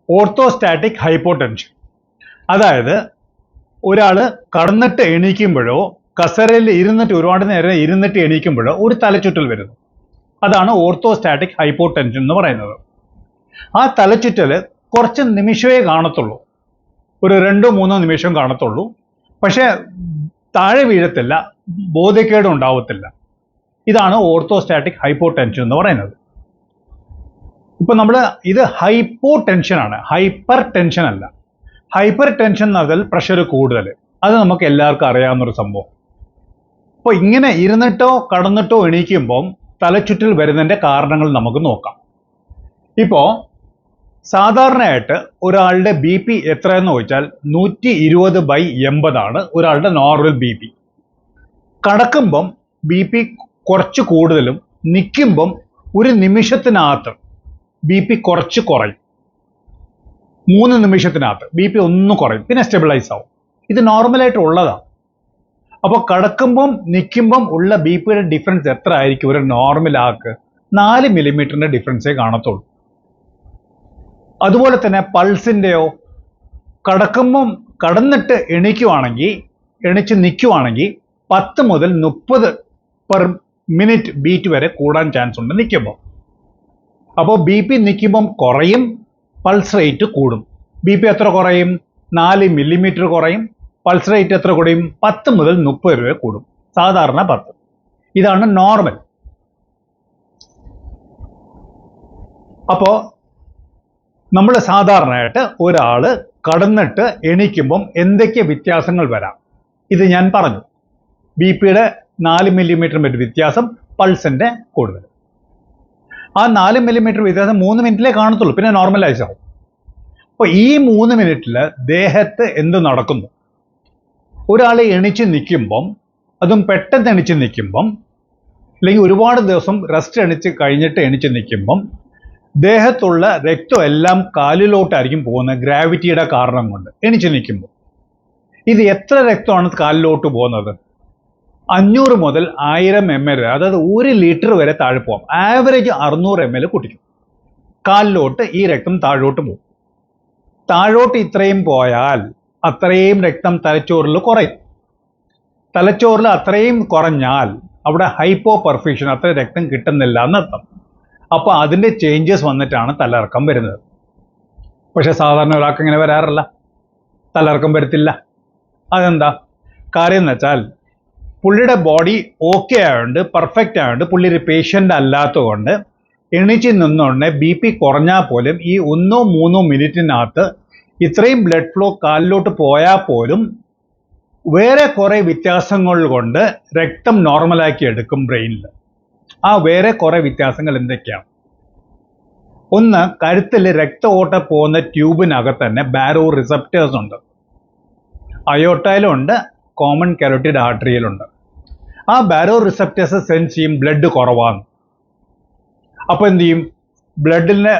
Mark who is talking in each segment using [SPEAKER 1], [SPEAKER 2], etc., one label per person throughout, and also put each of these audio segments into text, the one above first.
[SPEAKER 1] Orthostatic hypotension. അതായത് ഒരാൾ കടന്നിട്ട് എണീക്കുമ്പോഴോ കസേരയിൽ ഇരുന്നിട്ട് ഒരുപാട് നേരം ഇരുന്നിട്ട് എണീക്കുമ്പോഴോ ഒരു തലചുറ്റൽ വരുന്നു. അതാണ് ഓർത്തോസ്റ്റാറ്റിക് ഹൈപ്പോടെൻഷൻ എന്ന് പറയുന്നത്. ആ തലചുറ്റൽ കുറച്ച് നിമിഷമേ കാണത്തുള്ളൂ, ഒരു 2-3 നിമിഷം കാണത്തുള്ളൂ. പക്ഷെ താഴെ വീഴത്തില്ല, ബോധക്കേടും ഉണ്ടാവത്തില്ല. ഇതാണ് ഓർത്തോസ്റ്റാറ്റിക് ഹൈപ്പോടെൻഷൻ എന്ന് പറയുന്നത്. ഇപ്പൊ നമ്മൾ ഇത് ഹൈപ്പോ ടെൻഷനാണ്, ഹൈപ്പർ ടെൻഷൻ അല്ല. ഹൈപ്പർ ടെൻഷൻ എന്ന് പറഞ്ഞാൽ പ്രഷർ കൂടുതൽ, അത് നമുക്ക് എല്ലാവർക്കും അറിയാവുന്നൊരു സംഭവം. അപ്പോൾ ഇങ്ങനെ ഇരുന്നിട്ടോ കടന്നിട്ടോ എണീക്കുമ്പം തലചുറ്റൽ വരുന്നതിൻ്റെ കാരണങ്ങൾ നമുക്ക് നോക്കാം. ഇപ്പോൾ സാധാരണയായിട്ട് ഒരാളുടെ ബി പി എത്രയെന്ന് ചോദിച്ചാൽ 120/80 ആണ് ഒരാളുടെ നോർമൽ ബി പി. കടക്കുമ്പം ബി പി കുറച്ച് കൂടുതലും നിൽക്കുമ്പം ഒരു നിമിഷത്തിനകത്ത് ബി പി കുറച്ച് കുറയും. 3 നിമിഷത്തിനകത്ത് ബി പി ഒന്ന് കുറയും, പിന്നെ സ്റ്റെബിലൈസ് ആവും. ഇത് നോർമലായിട്ട് ഉള്ളതാണ്. അപ്പോൾ കടക്കുമ്പം നിൽക്കുമ്പം ഉള്ള ബി പിയുടെ ഡിഫറൻസ് എത്ര ആയിരിക്കും? ഒരു നോർമൽ ആൾക്ക് 4 മില്ലിമീറ്ററിൻ്റെ ഡിഫറൻസേ കാണത്തുള്ളൂ. അതുപോലെ തന്നെ പൾസിൻ്റെയോ കടന്നിട്ട് എണിച്ച് നിൽക്കുവാണെങ്കിൽ 10 മുതൽ 30 പെർ മിനിറ്റ് ബീറ്റ് വരെ കൂടാൻ ചാൻസ് ഉണ്ട് നിൽക്കുമ്പോൾ. അപ്പോൾ ബി പി നിൽക്കുമ്പം കുറയും, പൾസ് റേറ്റ് കൂടും. ബി പി എത്ര കുറയും? 4 മില്ലിമീറ്റർ കുറയും. പൾസ് റേറ്റ് എത്ര കുറയും? 10 മുതൽ 30 വരെ കൂടും, സാധാരണ 10. ഇതാണ് നോർമൽ. അപ്പോൾ നമ്മൾ സാധാരണയായിട്ട് ഒരാൾ കടന്നിട്ട് എണീക്കുമ്പം എന്തൊക്കെ വ്യത്യാസങ്ങൾ വരാം ഇത് ഞാൻ പറഞ്ഞു. ബി പിയുടെ 4 മില്ലിമീറ്റർ വ്യത്യാസം, പൾസിൻ്റെ കൂടുതൽ. ആ 4 മില്ലിമീറ്റർ വ്യത്യാസം 3 മിനിറ്റിലേ കാണത്തുള്ളൂ, പിന്നെ നോർമലൈസ് ആവും. അപ്പോൾ ഈ 3 മിനിറ്റിൽ ദേഹത്ത് എന്ത് നടക്കുന്നു? ഒരാൾ എണിച്ച് നിൽക്കുമ്പം, അതും പെട്ടെന്ന് എണിച്ച് നിൽക്കുമ്പം, അല്ലെങ്കിൽ ഒരുപാട് ദിവസം റെസ്റ്റ് കഴിഞ്ഞിട്ട് എണിച്ച് നിൽക്കുമ്പം ദേഹത്തുള്ള രക്തം എല്ലാം കാലിലോട്ടായിരിക്കും പോകുന്നത്, ഗ്രാവിറ്റിയുടെ കാരണം കൊണ്ട് എണിച്ച് നിൽക്കുമ്പോൾ. ഇത് എത്ര രക്തമാണ് കാലിലോട്ട് പോകുന്നത്? 500 മുതൽ 1000 ml, അതായത് 1 ലിറ്റർ വരെ താഴെ പോകാം. ആവറേജ് 600 ml കുടിക്കും. കാലിലോട്ട് ഈ രക്തം താഴോട്ട് പോകും. താഴോട്ട് ഇത്രയും പോയാൽ അത്രയും രക്തം തലച്ചോറിൽ കുറയും. തലച്ചോറിൽ അത്രയും കുറഞ്ഞാൽ അവിടെ ഹൈപ്പോ പെർഫ്യൂഷൻ, അത്ര രക്തം കിട്ടുന്നില്ല എന്നർത്ഥം. അപ്പോൾ അതിൻ്റെ ചേഞ്ചസ് വന്നിട്ടാണ് തലകറക്കം വരുന്നത്. പക്ഷെ സാധാരണ ഒരാൾക്ക് ഇങ്ങനെ വരാറില്ല, തലകറക്കം വരത്തില്ല. അതെന്താ കാര്യം എന്ന് വെച്ചാൽ പുള്ളിയുടെ ബോഡി ഓക്കെ ആയതുകൊണ്ട്, പെർഫെക്റ്റ് ആയതുകൊണ്ട്, പുള്ളി ഒരു പേഷ്യൻ്റ് അല്ലാത്തതുകൊണ്ട് എണീച്ച് നിന്നുകൊണ്ട് ബി പി കുറഞ്ഞാൽ പോലും ഈ 1-3 മിനിറ്റിനകത്ത് ഇത്രയും ബ്ലഡ് ഫ്ലോ കാലിലോട്ട് പോയാൽ പോലും വേറെ കുറേ വ്യത്യാസങ്ങൾ കൊണ്ട് രക്തം നോർമലാക്കി എടുക്കും ബ്രെയിനിൽ. ആ വേറെ കുറേ വ്യത്യാസങ്ങൾ എന്തൊക്കെയാണ്? ഒന്ന്, കഴുത്തിൽ രക്ത ഓട്ട പോകുന്ന ട്യൂബിനകത്ത് തന്നെ ബാരോ റിസപ്റ്റേഴ്സ് ഉണ്ട്. അയോട്ടയിലുണ്ട്, കോമൺ കരോട്ടിഡ് ആർട്ടറിയിലുണ്ട്. ആ ബാരോ റിസപ്റ്റേഴ്സ് സെൻസ് ചെയ്യും ബ്ലഡ് കുറവാണ്. അപ്പോൾ എന്ത് ചെയ്യും? ബ്ലഡിനെ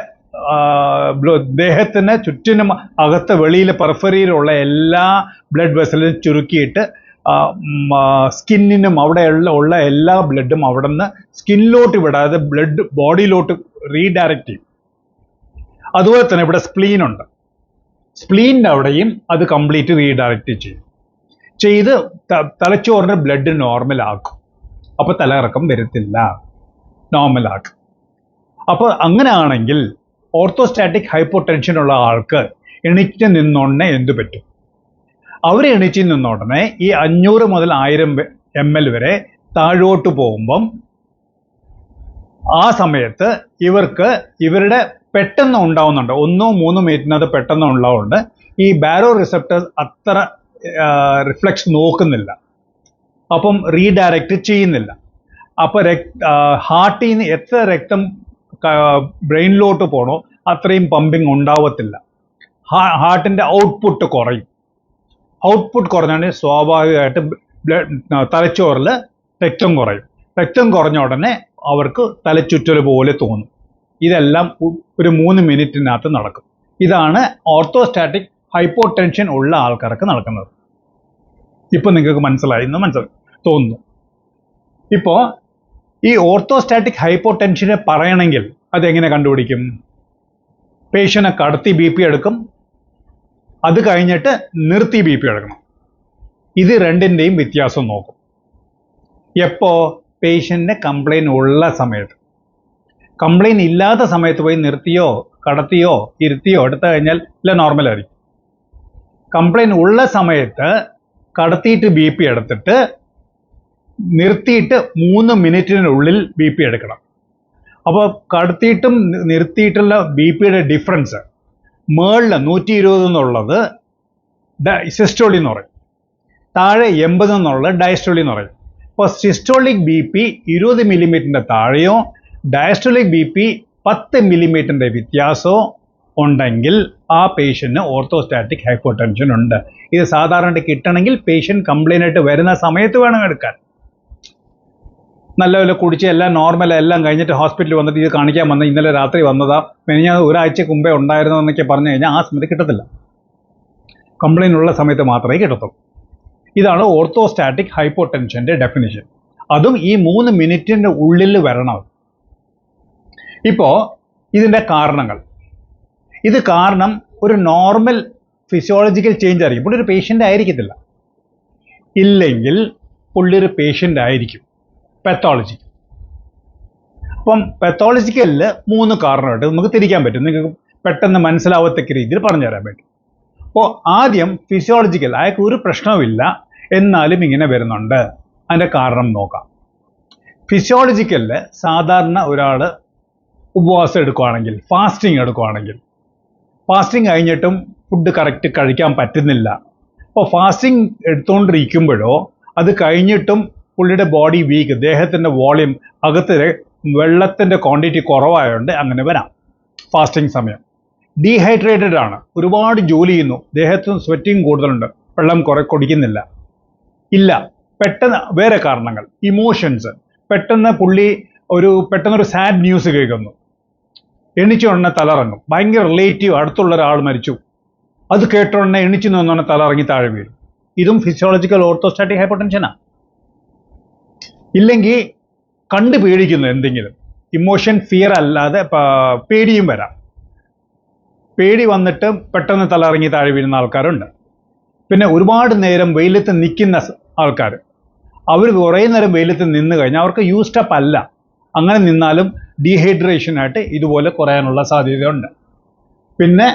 [SPEAKER 1] ദേഹത്തിന് ചുറ്റിനും അകത്ത് വെളിയിൽ പെർഫറിയിലുള്ള എല്ലാ ബ്ലഡ് വെസലിനും ചുരുക്കിയിട്ട് സ്കിന്നിനും അവിടെ ഉള്ള എല്ലാ ബ്ലഡും അവിടെ നിന്ന് സ്കിന്നിലോട്ട് വിടാതെ ബ്ലഡ് ബോഡിയിലോട്ട് റീഡയറക്റ്റ് ചെയ്യും. അതുപോലെ തന്നെ ഇവിടെ സ്പ്ലീൻ ഉണ്ട്. സ്പ്ലീനിൻ്റെ അവിടെയും അത് കംപ്ലീറ്റ് റീഡയറക്റ്റ് ചെയ്ത് തലച്ചോറിൻ്റെ ബ്ലഡ് നോർമലാക്കും. അപ്പോൾ തലകറക്കം വരത്തില്ല, നോർമലാക്കും. അപ്പോൾ അങ്ങനെയാണെങ്കിൽ ഓർത്തോസ്റ്റാറ്റിക് ഹൈപ്പോടെൻഷൻ ഉള്ള ആൾക്ക് എണീറ്റ് നിന്നോടനെ എന്തു പറ്റും? അവർ എണീച്ച് നിന്നോടനെ ഈ 500 മുതൽ 1000 ml വരെ താഴോട്ട് പോകുമ്പം ആ സമയത്ത് ഇവരുടെ പെട്ടെന്ന് ഉണ്ടാവുന്നുണ്ട്, 1-3 മിനിറ്റിനകത്ത് പെട്ടെന്ന് ഉണ്ടാവുന്നുണ്ട്. ഈ ബാരോ റിസപ്റ്റേഴ്സ് അത്ര റിഫ്ലക്സ് നോക്കുന്നില്ല, അപ്പം റീഡയറക്റ്റ് ചെയ്യുന്നില്ല. അപ്പോൾ ഹാർട്ടിൽ നിന്ന് എത്ര രക്തം ബ്രെയിനിലോട്ട് പോകണോ അത്രയും പമ്പിങ് ഉണ്ടാവത്തില്ല. ഹാർട്ടിൻ്റെ ഔട്ട്പുട്ട് കുറയും. ഔട്ട്പുട്ട് കുറഞ്ഞാൽ സ്വാഭാവികമായിട്ട് തലച്ചോറിൽ രക്തം കുറയും. രക്തം കുറഞ്ഞ ഉടനെ അവർക്ക് തലചുറ്റൽ പോലെ തോന്നും. ഇതെല്ലാം ഒരു 3 മിനിറ്റിനകത്ത് നടക്കും. ഇതാണ് ഓർത്തോസ്റ്റാറ്റിക് ഹൈപ്പോടെൻഷൻ ഉള്ള ആൾക്കാർക്ക് നടക്കുന്നത്. ഇപ്പം നിങ്ങൾക്ക് മനസ്സിലായി തോന്നുന്നു. ഇപ്പോൾ ഈ ഓർത്തോസ്റ്റാറ്റിക് ഹൈപ്പോടെൻഷനെ പറയണമെങ്കിൽ അതെങ്ങനെ കണ്ടുപിടിക്കും? പേഷ്യനെ കടത്തി ബി പി എടുക്കും, അത് കഴിഞ്ഞിട്ട് നിർത്തി ബി പി എടുക്കണം. ഇത് രണ്ടിൻ്റെയും വ്യത്യാസം നോക്കും. എപ്പോ? പേഷ്യന്റിന് കംപ്ലൈൻറ്റ് ഉള്ള സമയത്ത്. കംപ്ലൈൻറ്റ് ഇല്ലാത്ത സമയത്ത് പോയി നിർത്തിയോ കടത്തിയോ ഇരുത്തിയോ എടുത്തു കഴിഞ്ഞാൽ എല്ലാം നോർമലായിരിക്കും. കംപ്ലൈൻറ്റ് ഉള്ള സമയത്ത് കടത്തിയിട്ട് ബി പി എടുത്തിട്ട് നിർത്തിയിട്ട് 3 മിനിറ്റിനുള്ളിൽ ബി പി എടുക്കണം. അപ്പോൾ കടത്തിയിട്ടും നിർത്തിയിട്ടുള്ള ബി പിയുടെ ഡിഫറൻസ് മേളിൽ 120 എന്നുള്ളത് സിസ്റ്റോളി എന്ന് പറയും, താഴെ 80 എന്നുള്ളത് ഡയസ്റ്റോളി എന്ന് പറയും. അപ്പോൾ സിസ്റ്റോളിക് ബി പി 20 മില്ലിമീറ്ററിൻ്റെ താഴെയോ ഡയസ്റ്റോളിക് ബി പി 10 മില്ലിമീറ്ററിൻ്റെ വ്യത്യാസമോ ഉണ്ടെങ്കിൽ ആ പേഷ്യൻറ്റിന് ഓർത്തോസ്റ്റാറ്റിക് ഹൈപ്പോടെൻഷൻ ഉണ്ട്. ഇത് സാധാരണ കിട്ടണമെങ്കിൽ പേഷ്യൻ്റ് കംപ്ലൈൻ്റ് ആയിട്ട് വരുന്ന സമയത്ത് വേണം എടുക്കാൻ. നല്ലപോലെ കുടിച്ച് എല്ലാം നോർമൽ എല്ലാം കഴിഞ്ഞിട്ട് ഹോസ്പിറ്റലിൽ വന്നിട്ട് ഇത് കാണിക്കാൻ വന്ന ഇന്നലെ രാത്രി വന്നതാ, ഞാൻ ഒരാഴ്ചക്ക് മുമ്പേ ഉണ്ടായിരുന്നു എന്നൊക്കെ പറഞ്ഞു കഴിഞ്ഞാൽ ആ സമയത്ത് കിട്ടത്തില്ല. കംപ്ലൈൻ്റ് ഉള്ള സമയത്ത് മാത്രമേ കിട്ടത്തുള്ളൂ. ഇതാണ് ഓർത്തോസ്റ്റാറ്റിക് ഹൈപ്പോടെൻഷൻ്റെ ഡെഫിനിഷൻ. അതും ഈ 3 മിനിറ്റിൻ്റെ ഉള്ളിൽ വരണം. ഇപ്പോൾ ഇതിൻ്റെ കാരണങ്ങൾ, ഇത് കാരണം ഒരു നോർമൽ ഫിസിയോളജിക്കൽ ചേഞ്ച് ആയിരിക്കും. പുള്ളി ഒരു പേഷ്യൻ്റ് ആയിരിക്കത്തില്ല, ഇല്ലെങ്കിൽ പുള്ളി ഒരു പേഷ്യൻ്റ് ആയിരിക്കും പെത്തോളജി. അപ്പം പെത്തോളജിക്കലിൽ 3 കാരണമായിട്ട് നമുക്ക് തിരിക്കാൻ പറ്റും. നിങ്ങൾക്ക് പെട്ടെന്ന് മനസ്സിലാവത്തക്ക രീതിയിൽ പറഞ്ഞു തരാൻ പറ്റും. അപ്പോൾ ആദ്യം ഫിസിയോളജിക്കൽ, അയാൾക്ക് ഒരു പ്രശ്നവുമില്ല എന്നാലും ഇങ്ങനെ വരുന്നുണ്ട്, അതിൻ്റെ കാരണം നോക്കാം. ഫിസിയോളജിക്കലിൽ സാധാരണ ഒരാൾ ഉപവാസം എടുക്കുകയാണെങ്കിൽ, ഫാസ്റ്റിംഗ് എടുക്കുകയാണെങ്കിൽ, ഫാസ്റ്റിംഗ് കഴിഞ്ഞിട്ടും ഫുഡ് കറക്റ്റ് കഴിക്കാൻ പറ്റുന്നില്ല. അപ്പോൾ ഫാസ്റ്റിംഗ് എടുത്തുകൊണ്ടിരിക്കുമ്പോഴോ അത് കഴിഞ്ഞിട്ടും പുള്ളിയുടെ ബോഡി വീക്ക്, ദേഹത്തിൻ്റെ വോളിയം അകത്ത് വെള്ളത്തിൻ്റെ ക്വാണ്ടിറ്റി കുറവായതുകൊണ്ട് അങ്ങനെ വരാം. ഫാസ്റ്റിംഗ് സമയം ഡീഹൈഡ്രേറ്റഡ് ആണ്, ഒരുപാട് ജോലി ചെയ്യുന്നു, ദേഹത്തും സ്വെറ്റിങ് കൂടുതലുണ്ട്, വെള്ളം കുടിക്കുന്നില്ല. ഇല്ല, പെട്ടെന്ന് വേറെ കാരണങ്ങൾ, ഇമോഷൻസ്, പെട്ടെന്ന് പുള്ളി പെട്ടെന്നൊരു സാഡ് ന്യൂസ് കേൾക്കുന്നു, എണിച്ച ഉടനെ തലറങ്ങും. ഭയങ്കര റിലേറ്റീവ്, അടുത്തുള്ള ഒരാൾ മരിച്ചു, അത് കേട്ട ഉടനെ എണിച്ചു നിന്നോണെ തലറങ്ങി താഴെ വീഴും. ഇതും ഫിസിയോളജിക്കൽ ഓർത്തോസ്റ്റാറ്റിക് ഹൈപ്പോടെൻഷനാണ്. ഇല്ലെങ്കിൽ കണ്ട് പേടിക്കുന്നു എന്തെങ്കിലും, ഇമോഷൻ ഫിയർ അല്ലാതെ പേടിയും വരാം. പേടി വന്നിട്ട് പെട്ടെന്ന് തലറങ്ങി താഴെ വീഴുന്ന ആൾക്കാരുണ്ട്. പിന്നെ ഒരുപാട് നേരം വെയിലത്ത് നിൽക്കുന്ന ആൾക്കാർ, അവർ കുറേ നേരം വെയിലത്ത് നിന്ന് കഴിഞ്ഞാൽ അവർക്ക് യൂസ്ഡപ്പ് അല്ല, അങ്ങനെ നിന്നാലും ഡീഹൈഡ്രേഷനായിട്ട് ഇതുപോലെ കുറയാനുള്ള സാധ്യതയുണ്ട്. പിന്നെ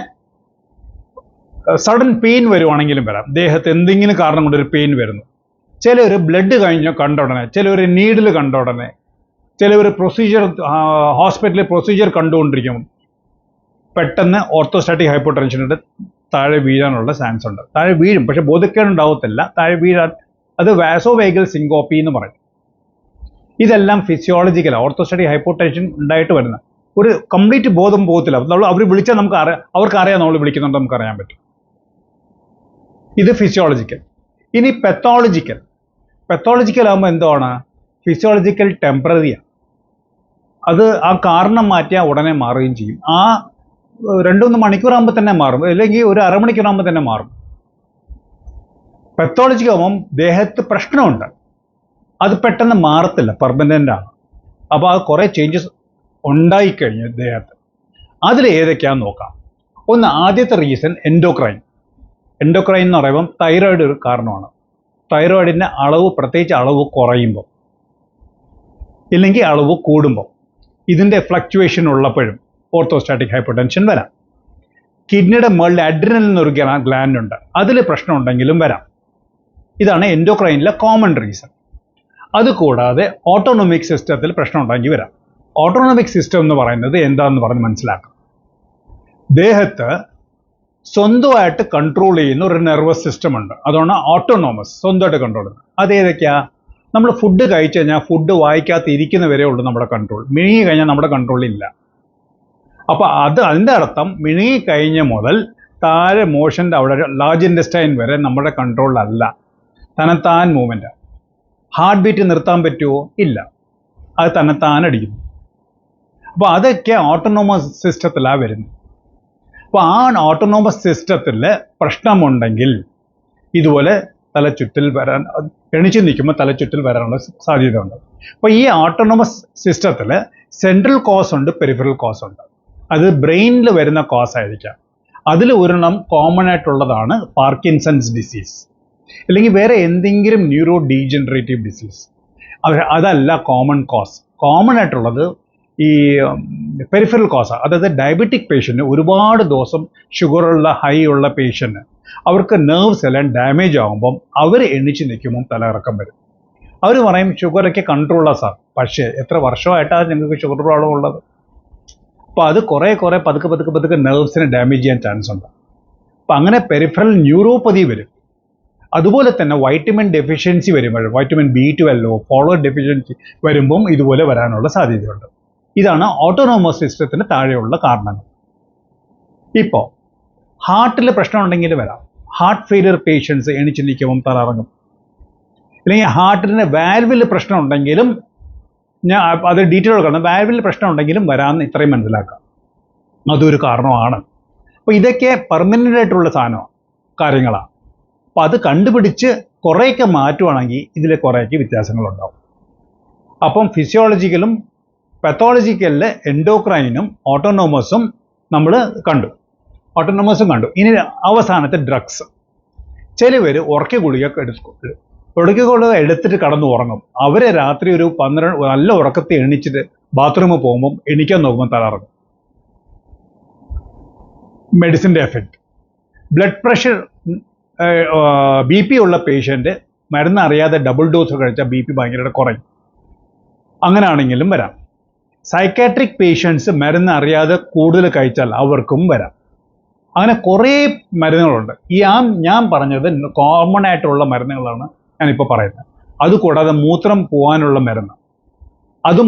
[SPEAKER 1] സഡൻ പെയിൻ വരുവാണെങ്കിലും വരാം, ദേഹത്ത് എന്തെങ്കിലും കാരണം കൊണ്ടൊരു പെയിൻ വരുന്നു. ചിലർ ബ്ലഡ് കണ്ട ഉടനെ, ചിലർ നീഡിൽ കണ്ട ഉടനെ, ചിലർ പ്രൊസീജിയർ ഹോസ്പിറ്റലിൽ പ്രൊസീജിയർ കണ്ടുകൊണ്ടിരിക്കും പെട്ടെന്ന് ഓർത്തോസ്റ്റാറ്റിക് ഹൈപ്പോടെൻഷനിട്ട് താഴെ വീഴാനുള്ള ചാൻസ് ഉണ്ട്. താഴെ വീഴും, പക്ഷെ ബോധക്കേടുണ്ടാവത്തില്ല, താഴെ വീഴാൻ. അത് വാസോവേഗൽ സിങ്കോപ്പി എന്ന് പറയും. ഇതെല്ലാം ഫിസിയോളജിക്കൽ ഓർത്തോസ്റ്റാറ്റിക് ഹൈപ്പോടെൻഷൻ ഉണ്ടായിട്ട് വരുന്ന ഒരു കംപ്ലീറ്റ് ബോധം പോകത്തില്ല. അവർ വിളിച്ചാൽ നമുക്ക് അവർക്കറിയാം നമ്മൾ വിളിക്കുന്നുണ്ട്, നമുക്കറിയാൻ പറ്റും. ഇത് ഫിസിയോളജിക്കൽ. ഇനി പെത്തോളജിക്കൽ ആകുമ്പോൾ എന്താണ്? ഫിസിയോളജിക്കൽ ടെമ്പററിയാണ്. അത് ആ കാരണം മാറ്റിയാൽ ഉടനെ മാറുകയും ചെയ്യും. ആ 2-3 മണിക്കൂറാകുമ്പോൾ തന്നെ മാറും, അല്ലെങ്കിൽ ഒരു അരമണിക്കൂറാകുമ്പോൾ തന്നെ മാറും. പെത്തോളജിക്കൽ ആകുമ്പം ദേഹത്ത് പ്രശ്നമുണ്ട്, അത് പെട്ടെന്ന് മാറത്തില്ല, പെർമനൻ്റ് ആണ്. അപ്പോൾ അത് കുറേ ചേഞ്ചസ് ഉണ്ടായിക്കഴിഞ്ഞു ദേഹത്ത്. അതിൽ ഏതൊക്കെയാണെന്ന് നോക്കാം. ഒന്ന്, ആദ്യത്തെ റീസൺ എൻഡോക്രൈൻ എന്ന് പറയുമ്പം തൈറോയിഡ് ഒരു കാരണമാണ്. തൈറോയിഡിൻ്റെ അളവ്, പ്രത്യേകിച്ച് അളവ് കുറയുമ്പോൾ ഇല്ലെങ്കിൽ അളവ് കൂടുമ്പോൾ, ഇതിൻ്റെ ഫ്ലക്ച്വേഷൻ ഉള്ളപ്പോഴും ഓർത്തോസ്റ്റാറ്റിക് ഹൈപ്പോടെൻഷൻ വരാം. കിഡ്നിയുടെ മുകളിൽ അഡ്രിനൽ എന്നൊരു ഗ്ലാൻഡ് ഉണ്ട്, അതിൽ പ്രശ്നം ഉണ്ടെങ്കിലും വരാം. ഇതാണ് എൻഡോക്രൈനിലെ കോമൺ റീസൺ. അതുകൂടാതെ ഓട്ടോണോമിക് സിസ്റ്റത്തിൽ പ്രശ്നം ഉണ്ടെങ്കിൽ വരാം. ഓട്ടോണോമിക് സിസ്റ്റം എന്ന് പറയുന്നത് എന്താണെന്ന് പറഞ്ഞ് മനസ്സിലാക്കാം. ദേഹത്ത് സ്വന്തമായിട്ട് കൺട്രോൾ ചെയ്യുന്ന ഒരു നെർവസ് സിസ്റ്റം ഉണ്ട്, അതാണ് ഓട്ടോണോമസ്, സ്വന്തമായിട്ട് കൺട്രോൾ ചെയ്യുന്നത്. അതേതൊക്കെയാ? നമ്മൾ ഫുഡ് കഴിച്ചു കഴിഞ്ഞാൽ ഫുഡ് വായിക്കാത്ത ഇരിക്കുന്ന വരെ ഉള്ളൂ നമ്മുടെ കൺട്രോൾ. മിഴുങ്ങി കഴിഞ്ഞാൽ നമ്മുടെ കൺട്രോളില്ല. അപ്പോൾ അതിൻ്റെ അർത്ഥം മിഴുങ്ങി കഴിഞ്ഞ മുതൽ താഴെ മോഷൻ്റെ അവിടെ ലാർജ് ഇൻറ്റസ്റ്റൈൻ വരെ നമ്മുടെ കൺട്രോളിലല്ല, തന്നെത്താൻ മൂവ്മെൻറ്റ്. ഹാർട്ട് ബീറ്റ് നിർത്താൻ പറ്റുമോ? ഇല്ല, അത് തന്നെത്താൻ അടിക്കുന്നു. അപ്പോൾ അതൊക്കെ ഓട്ടോണോമസ് സിസ്റ്റത്തിലാണ് വരുന്നത്. അപ്പോൾ ആ ഓട്ടോണോമസ് സിസ്റ്റത്തിൽ പ്രശ്നമുണ്ടെങ്കിൽ ഇതുപോലെ തലച്ചുറ്റൽ വരാൻ, എണിച്ച് നിൽക്കുമ്പോൾ തലച്ചുറ്റൽ വരാനുള്ള സാധ്യതയുണ്ട്. അപ്പോൾ ഈ ഓട്ടോണോമസ് സിസ്റ്റത്തിൽ സെൻട്രൽ കോസ് ഉണ്ട്, പെരിഫറൽ കോസ് ഉണ്ട്. അത് ബ്രെയിനിൽ വരുന്ന കോസ് ആയിരിക്കാം. അതിൽ ഒരെണ്ണം കോമൺ ആയിട്ടുള്ളതാണ് പാർക്കിൻസൺസ് ഡിസീസ്, അല്ലെങ്കിൽ വേറെ എന്തെങ്കിലും ന്യൂറോ ഡീജനറേറ്റീവ് ഡിസീസ്. അതല്ല കോമൺ കോസ്. കോമൺ ആയിട്ടുള്ളത് ഈ പെരിഫറൽ കോസ്. അതായത് ഡയബറ്റിക് പേഷ്യൻറ്റ്, ഒരുപാട് ദിവസം ഷുഗറുള്ള ഹൈ ഉള്ള പേഷ്യൻറ്റ്, അവർക്ക് നെർവ്സ് എല്ലാം ഡാമേജ് ആകുമ്പം അവർ എണ്ണിച്ച് നിൽക്കുമ്പം തലകറക്കം വരും. അവർ പറയും ഷുഗറൊക്കെ കൺട്രോളാ സാർ, പക്ഷേ എത്ര വർഷമായിട്ടാണ് ഞങ്ങൾക്ക് ഷുഗർ പ്രോബ്ലം ഉള്ളത്. അപ്പോൾ അത് കുറേ പതുക്കെ നെർവ്സിനെ ഡാമേജ് ചെയ്യാൻ ചാൻസ് ഉണ്ട്. അപ്പം അങ്ങനെ പെരിഫറൽ ന്യൂറോപ്പതി വരും. അതുപോലെ തന്നെ വൈറ്റമിൻ ഡെഫിഷ്യൻസി വരുമ്പോൾ, വൈറ്റമിൻ B12 ഫോളോയിഡ് ഡെഫിഷ്യൻസി വരുമ്പം ഇതുപോലെ വരാനുള്ള സാധ്യതയുണ്ട്. ഇതാണ് ഓട്ടോണോമസ് സിസ്റ്റത്തിന് താഴെയുള്ള കാരണങ്ങൾ. ഇപ്പോൾ ഹാർട്ടിൽ പ്രശ്നമുണ്ടെങ്കിൽ വരാം. ഹാർട്ട് ഫെയിലിയർ പേഷ്യൻസ് എണിച്ച് നിൽക്കുമ്പം തലറങ്ങും. അല്ലെങ്കിൽ ഹാർട്ടിൻ്റെ വാൽവിൽ പ്രശ്നം ഉണ്ടെങ്കിലും, ഞാൻ അത് ഡീറ്റെയിൽ കാണും, വാൽവിൽ പ്രശ്നം ഉണ്ടെങ്കിലും വരാമെന്ന് ഇത്രയും മനസ്സിലാക്കാം. അതൊരു കാരണമാണ്. അപ്പോൾ ഇതൊക്കെ പെർമനൻ്റ് ആയിട്ടുള്ള കാര്യങ്ങളാണ്. അപ്പോൾ അത് കണ്ടുപിടിച്ച് കുറേയൊക്കെ മാറ്റുവാണെങ്കിൽ ഇതിൽ കുറേയൊക്കെ വ്യത്യാസങ്ങളുണ്ടാവും. അപ്പം ഫിസിയോളജിക്കലും പത്തോളജിക്കലിൽ എൻഡോക്രൈനും ഓട്ടോണോമസും നമ്മൾ കണ്ടു. ഇനി അവസാനത്തെ ഡ്രഗ്സ്. ചിലവർ ഉറക്ക ഗുളിക എടുത്തിട്ട് കടന്നു ഉറങ്ങും. അവരെ രാത്രി ഒരു 12 നല്ല ഉറക്കത്തെ എണിച്ചിട്ട് ബാത്റൂമിൽ പോകുമ്പം എണിക്കാൻ നോക്കുമ്പോൾ തലറങ്ങും. മെഡിസിൻ്റെ എഫക്റ്റ്. ബ്ലഡ് പ്രഷർ BP ഉള്ള പേഷ്യൻ്റ് മരുന്ന് അറിയാതെ ഡബിൾ ഡോസ് കഴിച്ചാൽ BP ഭയങ്കരമായിട്ട് കുറയും. അങ്ങനെയാണെങ്കിലും വരാം. സൈക്കാട്രിക് പേഷ്യൻസ് മരുന്ന് അറിയാതെ കൂടുതൽ കഴിച്ചാൽ അവർക്കും വരാം. അങ്ങനെ കുറേ മരുന്നുകളുണ്ട്. ഞാൻ പറഞ്ഞത് കോമൺ ആയിട്ടുള്ള മരുന്നുകളാണ് ഞാനിപ്പോൾ പറയുന്നത്. അതുകൂടാതെ മൂത്രം പോകാനുള്ള മരുന്ന്.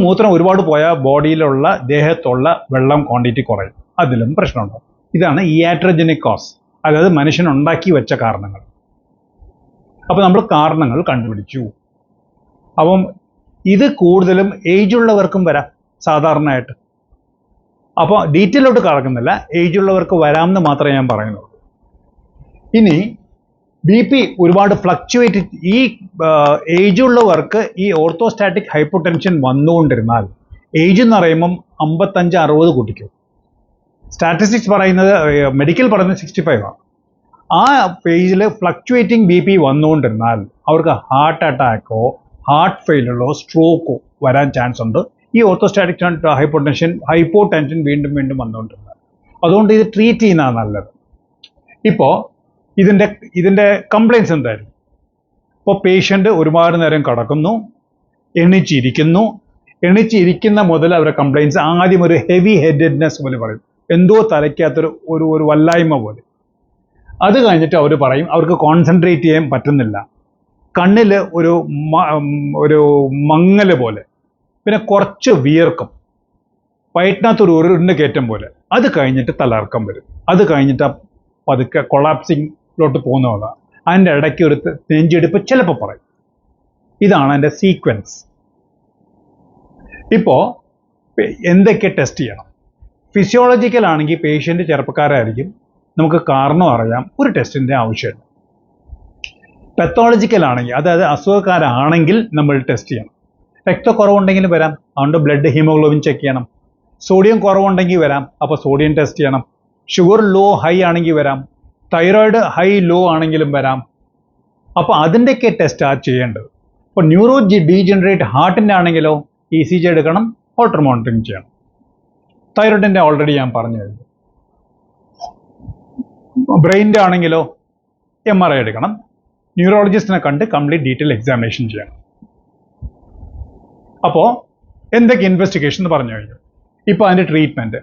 [SPEAKER 1] മൂത്രം ഒരുപാട് പോയാൽ ബോഡിയിലുള്ള ദേഹത്തുള്ള വെള്ളം ക്വാണ്ടിറ്റി കുറയും. അതിലും പ്രശ്നമുണ്ടാകും. ഇതാണ് ഇയാട്രജനിക് കോസ്, അതായത് മനുഷ്യനുണ്ടാക്കി വെച്ച കാരണങ്ങൾ. അപ്പോൾ നമ്മൾ കാരണങ്ങൾ കണ്ടുപിടിച്ചു. അപ്പം ഇത് കൂടുതലും ഏജ് ഉള്ളവർക്കും വരാം സാധാരണയായിട്ട്. അപ്പോൾ ഡീറ്റെയിലോട്ട് കടക്കുന്നില്ല, ഏജ് ഉള്ളവർക്ക് വരാമെന്ന് മാത്രമേ ഞാൻ പറയുന്നുള്ളൂ. ഇനി BP ഒരുപാട് ഫ്ലക്ച്വേറ്റ്, ഈ ഏജ് ഉള്ളവർക്ക് ഈ ഓർത്തോസ്റ്റാറ്റിക് ഹൈപ്പോടെൻഷൻ വന്നുകൊണ്ടിരുന്നാൽ, ഏജ് എന്ന് പറയുമ്പം 55-60 കൂട്ടിക്കും. സ്റ്റാറ്റിസ്റ്റിക്സ് പറയുന്നത്, മെഡിക്കൽ പറയുന്നത് 65 ആണ്. ആ പേജിൽ ഫ്ലക്ച്വേറ്റിംഗ് BP വന്നുകൊണ്ടിരുന്നാൽ അവർക്ക് ഹാർട്ട് അറ്റാക്കോ ഹാർട്ട് ഫെയിലറോ സ്ട്രോക്കോ വരാൻ ചാൻസ് ഉണ്ട്. ഈ ഓർത്തോസ്റ്റാറ്റിക് ഹൈപ്പോടെൻഷൻ വീണ്ടും വന്നുകൊണ്ടിരുന്നാൽ. അതുകൊണ്ട് ഇത് ട്രീറ്റ് ചെയ്യുന്നതാണ് നല്ലത്. ഇപ്പോൾ ഇതിൻ്റെ കംപ്ലയിൻസ് എന്തായിരുന്നു? ഇപ്പോൾ പേഷ്യൻ്റ് ഒരുപാട് നേരം കിടക്കുന്നു, എണിച്ചിരിക്കുന്ന മുതൽ അവരുടെ കംപ്ലയിൻസ് ആദ്യം ഒരു ഹെവി ഹെഡഡ്നെസ് പോലെ പറയും, എന്തോ തലയ്ക്കകത്തൊരു ഒരു വല്ലായ്മ പോലെ. അത് കഴിഞ്ഞിട്ട് അവർ പറയും അവർക്ക് കോൺസെൻട്രേറ്റ് ചെയ്യാൻ പറ്റുന്നില്ല, കണ്ണിൽ ഒരു മങ്ങൽ പോലെ, പിന്നെ കുറച്ച് വിയർക്കും, വയറ്റിനകത്തൊരു ഉരുണ്ട് കയറ്റം പോലെ. അത് കഴിഞ്ഞിട്ട് തലകറക്കം വരും. അത് കഴിഞ്ഞിട്ട് പതുക്കെ കൊളാപ്സിങ്ങിലോട്ട് പോകുന്നതാണ്. അതിൻ്റെ ഇടയ്ക്ക് ഒരു നെഞ്ചെടുപ്പ് ചിലപ്പോൾ പറയും. ഇതാണ് എൻ്റെ സീക്വൻസ്. ഇപ്പോൾ എന്തൊക്കെ ടെസ്റ്റ് ചെയ്യണം? ഫിസിയോളജിക്കൽ ആണെങ്കിൽ പേഷ്യൻ്റ് ചെറുപ്പക്കാരായിരിക്കും, നമുക്ക് കാരണം അറിയാം, ഒരു ടെസ്റ്റിൻ്റെ ആവശ്യമില്ല. പെത്തോളജിക്കൽ ആണെങ്കിൽ, അതായത് അസുഖക്കാരാണെങ്കിൽ നമ്മൾ ടെസ്റ്റ് ചെയ്യണം. രക്തക്കുറവുണ്ടെങ്കിലും വരാം, അതുകൊണ്ട് ബ്ലഡ് ഹീമോഗ്ലോബിൻ ചെക്ക് ചെയ്യണം. സോഡിയം കുറവുണ്ടെങ്കിൽ വരാം, അപ്പോൾ സോഡിയം ടെസ്റ്റ് ചെയ്യണം. ഷുഗർ ലോ ഹൈ ആണെങ്കിൽ വരാം, തൈറോയിഡ് ഹൈ ലോ ആണെങ്കിലും വരാം. അപ്പോൾ അതിൻ്റെയൊക്കെ ടെസ്റ്റാണ് ചെയ്യേണ്ടത്. ഇപ്പോൾ ന്യൂറോ ഡീജനറേറ്റ് ഹാർട്ടിൻ്റെ ആണെങ്കിലോ ECG എടുക്കണം, ഹോൾട്ടർ മോണിറ്ററിങ് ചെയ്യണം. തൈറോയിഡിൻ്റെ ഓൾറെഡി ഞാൻ പറഞ്ഞു കഴിഞ്ഞു. ബ്രെയിനിൻ്റെ ആണെങ്കിലോ MRI എടുക്കണം. ന്യൂറോളജിസ്റ്റിനെ കണ്ട് കംപ്ലീറ്റ് ഡീറ്റെയിൽ എക്സാമിനേഷൻ ചെയ്യണം. അപ്പോൾ എന്തൊക്കെ ഇൻവെസ്റ്റിഗേഷൻ എന്ന് പറഞ്ഞു കഴിഞ്ഞു. ഇപ്പോൾ അതിൻ്റെ ട്രീറ്റ്മെൻറ്റ്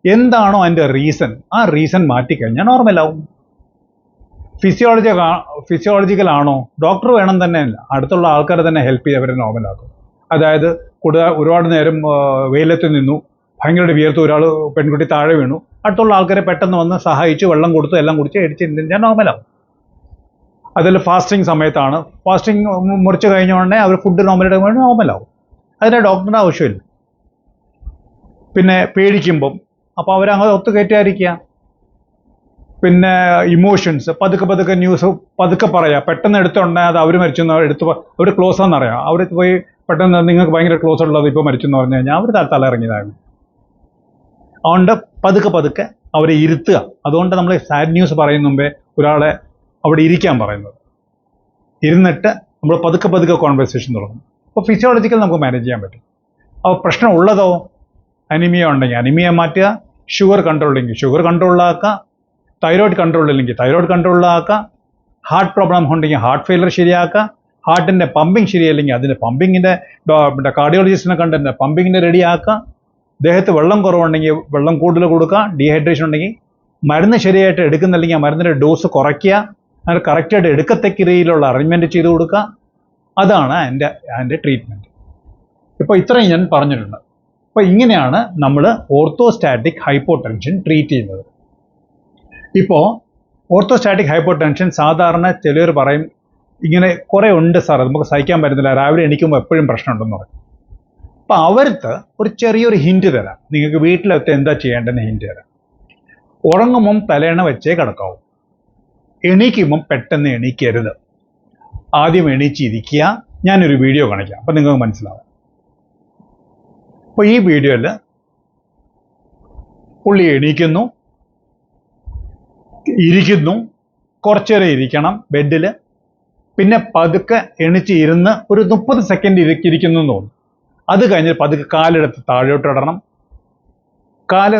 [SPEAKER 1] എന്താണോ അതിൻ്റെ റീസൺ, ആ റീസൺ മാറ്റിക്കഴിഞ്ഞാൽ നോർമലാവും. ഫിസിയോളജിക്കൽ ആണോ, ഡോക്ടർ വേണം തന്നെയല്ല, അടുത്തുള്ള ആൾക്കാരെ തന്നെ ഹെൽപ്പ് ചെയ്ത് അവരെ നോർമലാക്കും. അതായത് ഒരുപാട് നേരം വെയിലത്ത് നിന്നു, ഭയങ്കരമായിട്ട് വിയർത്ത്, പെൺകുട്ടി താഴെ വീണു, അടുത്തുള്ള ആൾക്കാരെ പെട്ടെന്ന് വന്ന് സഹായിച്ച് വെള്ളം കൊടുത്ത് എല്ലാം കുടിച്ച് അടിച്ച് നോർമലാവും. അതിൽ ഫാസ്റ്റിംഗ് സമയത്താണ്, ഫാസ്റ്റിംഗ് മുറിച്ച് കഴിഞ്ഞ ഉടനെ അവർ ഫുഡ് നോർമലാവും. അതിന് ഡോക്ടറുടെ ആവശ്യമില്ല. പിന്നെ പേടിക്കുമ്പം അപ്പോൾ അവരങ്ങനെ ഒത്തുകയറ്റാതിരിക്കുക. പിന്നെ ഇമോഷൻസ് പതുക്കെ ന്യൂസ് പതുക്കെ പറയാം, പെട്ടെന്ന് എടുത്തുണ്ടെങ്കിൽ അത് അവർ മരിച്ചെന്ന് അവർ ക്ലോസ് ആണെന്നറിയാം, അവർ പോയി പെട്ടെന്ന് നിങ്ങൾക്ക് ഭയങ്കര ക്ലോസ് ഉള്ളത് ഇപ്പോൾ മരിച്ചെന്ന് പറഞ്ഞു കഴിഞ്ഞാൽ അവർ തല ഇറങ്ങിയതാണ്. അതുകൊണ്ട് പതുക്കെ പതുക്കെ അവരെ ഇരുത്തുക. അതുകൊണ്ട് നമ്മൾ സാഡ് ന്യൂസ് പറയുന്ന മുമ്പേ ഒരാളെ അവിടെ ഇരിക്കാൻ പറയുന്നത്. ഇരുന്നിട്ട് നമ്മൾ പതുക്കെ പതുക്കെ കോൺവെർസേഷൻ തുടങ്ങും. അപ്പോൾ ഫിസിയോളജിക്കൽ നമുക്ക് മാനേജ് ചെയ്യാൻ പറ്റും. അപ്പോൾ പ്രശ്നം ഉള്ളതോ, അനിമിയ ഉണ്ടെങ്കിൽ അനിമിയ മാറ്റുക, ഷുഗർ കൺട്രോൾ ഉണ്ടെങ്കിൽ ഷുഗർ കൺട്രോളിലാക്കുക, തൈറോയ്ഡ് കൺട്രോൾ ഇല്ലെങ്കിൽ തൈറോയ്ഡ് കൺട്രോളിലാക്കുക, ഹാർട്ട് പ്രോബ്ലം ഉണ്ടെങ്കിൽ ഹാർട്ട് ഫെയിലർ ശരിയാക്കുക, ഹാർട്ടിൻ്റെ പമ്പിങ് ശരിയല്ലെങ്കിൽ അതിൻ്റെ പമ്പിങ്ങിൻ്റെ കാർഡിയോളജിസ്റ്റിനെ കണ്ട് പമ്പിങ്ങിൻ്റെ റെഡിയാക്കുക, ദേഹത്ത് വെള്ളം കുറവുണ്ടെങ്കിൽ വെള്ളം കൂടുതൽ കൊടുക്കുക, ഡീഹൈഡ്രേഷൻ ഉണ്ടെങ്കിൽ മരുന്ന് ശരിയായിട്ട് എടുക്കുന്നില്ലെങ്കിൽ ആ മരുന്നിൻ്റെ ഡോസ് കുറയ്ക്കുക, അത് കറക്റ്റായിട്ട് എടുക്കത്തക്ക രീതിയിലുള്ള അറേഞ്ച്മെൻറ്റ് ചെയ്ത് കൊടുക്കുക. അതാണ് അതിൻ്റെ ട്രീറ്റ്മെൻറ്റ്. ഇപ്പോൾ ഇത്രയും ഞാൻ പറഞ്ഞിട്ടുണ്ട്. അപ്പോൾ ഇങ്ങനെയാണ് നമ്മൾ ഓർത്തോസ്റ്റാറ്റിക് ഹൈപ്പോടെൻഷൻ ട്രീറ്റ് ചെയ്യുന്നത്. ഇപ്പോൾ ഓർത്തോസ്റ്റാറ്റിക് ഹൈപ്പോടെൻഷൻ സാധാരണ ചിലർ പറയും ഇങ്ങനെ കുറേ ഉണ്ട് സാർ, നമുക്ക് സഹിക്കാൻ പറ്റുന്നില്ല, രാവിലെ എണീക്കുമ്പോൾ എപ്പോഴും പ്രശ്നമുണ്ടെന്ന് പറയും. അപ്പോൾ അവർക്ക് ഒരു ചെറിയൊരു ഹിൻറ്റ് തരാം. നിങ്ങൾക്ക് വീട്ടിലെത്തി എന്താ ചെയ്യേണ്ടതെന്ന് ഹിൻറ്റ് തരാം. ഉറങ്ങുമ്പം തലേണ വെച്ചേ കിടക്കാവൂ. എണീക്കുമ്പം പെട്ടെന്ന് എണീക്കരുത്. ആദ്യം എണീച്ചിരിക്കുക. ഞാനൊരു വീഡിയോ കാണിക്കാം, അപ്പം നിങ്ങൾക്ക് മനസ്സിലാവും. അപ്പോൾ ഈ വീഡിയോയിൽ പുള്ളി എണീക്കുന്നു, ഇരിക്കുന്നു, കുറച്ചേരം ഇരിക്കണം ബെഡിൽ, പിന്നെ പതുക്കെ എണീച്ച് ഇരുന്ന് ഒരു 30 സെക്കൻഡ് ഇരിക്കുന്നു എന്ന് തോന്നും. അത് കഴിഞ്ഞ് പതുക്കെ കാലെടുത്ത് താഴോട്ട് ഇടണം. കാല്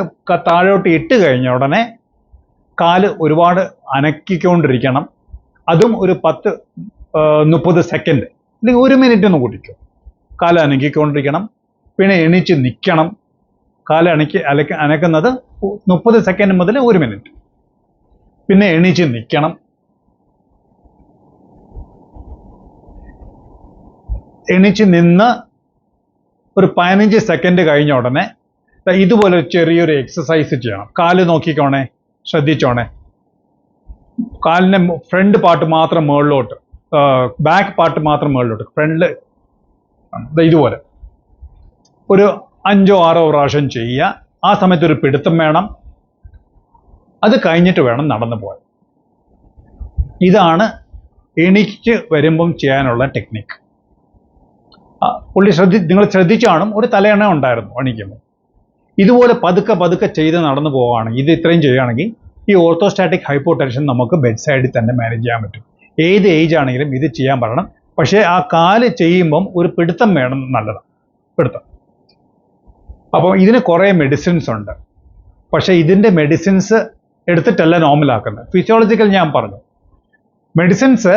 [SPEAKER 1] താഴോട്ട് ഇട്ട് കഴിഞ്ഞ ഉടനെ കാല് ഒരുപാട് അനക്കിക്കൊണ്ടിരിക്കണം. അതും ഒരു 10-30 സെക്കൻഡ് അല്ലെങ്കിൽ 1 മിനിറ്റ് ഒന്ന് കൂട്ടിക്കും. കാല് അനക്കിക്കൊണ്ടിരിക്കണം. പിന്നെ എണീച്ച് നിൽക്കണം. കാല് അനക്കുന്നത് 30 സെക്കൻഡ് മുതൽ 1 മിനിറ്റ്. പിന്നെ എണീച്ച് നിൽക്കണം. എണീച്ച് നിന്ന് ഒരു 15 സെക്കൻഡ് കഴിഞ്ഞ ഉടനെ ഇതുപോലെ ചെറിയൊരു എക്സസൈസ് ചെയ്യണം. കാല് നോക്കിക്കോണേ, ശ്രദ്ധിച്ചോണേ. കാലിൻ്റെ ഫ്രണ്ട് പാർട്ട് മാത്രം മുകളിലോട്ട്, ബാക്ക് പാർട്ട് മാത്രം മുകളിലോട്ട്, ഫ്രണ്ടിൽ ഇതുപോലെ ഒരു 5-6 പ്രാവശ്യം ചെയ്യുക. ആ സമയത്ത് ഒരു പിടുത്തം വേണം. അത് കഴിഞ്ഞിട്ട് വേണം നടന്നു പോകാൻ. ഇതാണ് എണീച്ച് വരുമ്പം ചെയ്യാനുള്ള ടെക്നിക്ക്. നിങ്ങൾ ശ്രദ്ധിച്ചാണ് ഒരു തലയണ ഉണ്ടായിരുന്നു എണീക്കുമ്പോൾ. ഇതുപോലെ പതുക്കെ പതുക്കെ ചെയ്ത് നടന്നു പോവുകയാണെങ്കിൽ, ഇത് ഇത്രയും ചെയ്യുകയാണെങ്കിൽ ഈ ഓർത്തോസ്റ്റാറ്റിക് ഹൈപ്പോടെൻഷൻ നമുക്ക് ബെഡ് സൈഡിൽ തന്നെ മാനേജ് ചെയ്യാൻ പറ്റും. ഏത് ഏജ് ആണെങ്കിലും ഇത് ചെയ്യാൻ പറയണം. പക്ഷേ ആ കാല് ചെയ്യുമ്പം ഒരു പിടുത്തം വേണം, നല്ലതാണ് പിടുത്തം. അപ്പോൾ ഇതിന് കുറേ മെഡിസിൻസ് ഉണ്ട്. പക്ഷേ ഇതിൻ്റെ മെഡിസിൻസ് എടുത്തിട്ടല്ല നോർമലാക്കുന്നത്. ഫിസിയോളജിക്കൽ ഞാൻ പറഞ്ഞു, മെഡിസിൻസ്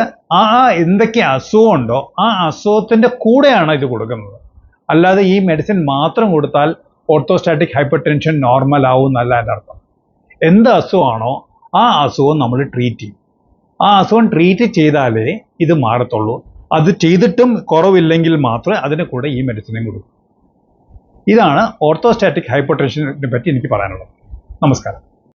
[SPEAKER 1] എന്തൊക്കെ അസുഖമുണ്ടോ ആ അസുഖത്തിൻ്റെ കൂടെയാണ് ഇത് കൊടുക്കുന്നത്. അല്ലാതെ ഈ മെഡിസിൻ മാത്രം കൊടുത്താൽ ഓർത്തോസ്റ്റാറ്റിക് ഹൈപ്പർടെൻഷൻ നോർമൽ ആവും എന്നല്ല എൻ്റെ അർത്ഥം. എന്ത് അസുഖമാണോ ആ അസുഖം നമ്മൾ ട്രീറ്റ് ചെയ്യും. ആ അസുഖം ട്രീറ്റ് ചെയ്താലേ ഇത് മാറത്തുള്ളൂ. അത് ചെയ്തിട്ടും കുറവില്ലെങ്കിൽ മാത്രമേ അതിന് കൂടെ ഈ മെഡിസിനും കൊടുക്കൂ. ഇതാണ് ഓർത്തോസ്റ്റാറ്റിക് ഹൈപ്പർടെൻഷനെ പറ്റി എനിക്ക് പറയാനുള്ളത്. നമസ്കാരം.